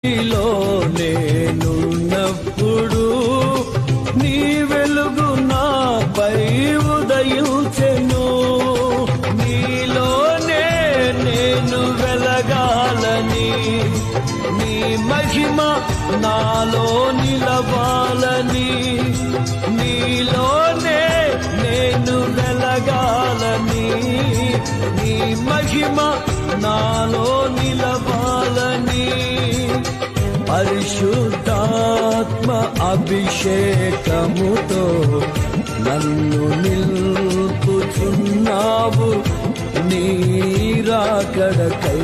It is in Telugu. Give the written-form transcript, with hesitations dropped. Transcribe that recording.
నీలో నేనున్నప్పుడు నీ వెలుగు నాపై ఉదయించెను. నీలోనే నేను వెలగాలని, నీ మహిమ నాలో నిలవాలని, నీలోనే నేను వెలగాలని, నీ మహిమ నాలో నిలవాలని, పరిశుద్ధాత్మ అభిషేకముతో నన్ను నిల్పుచున్నావు నీ రాకడకై.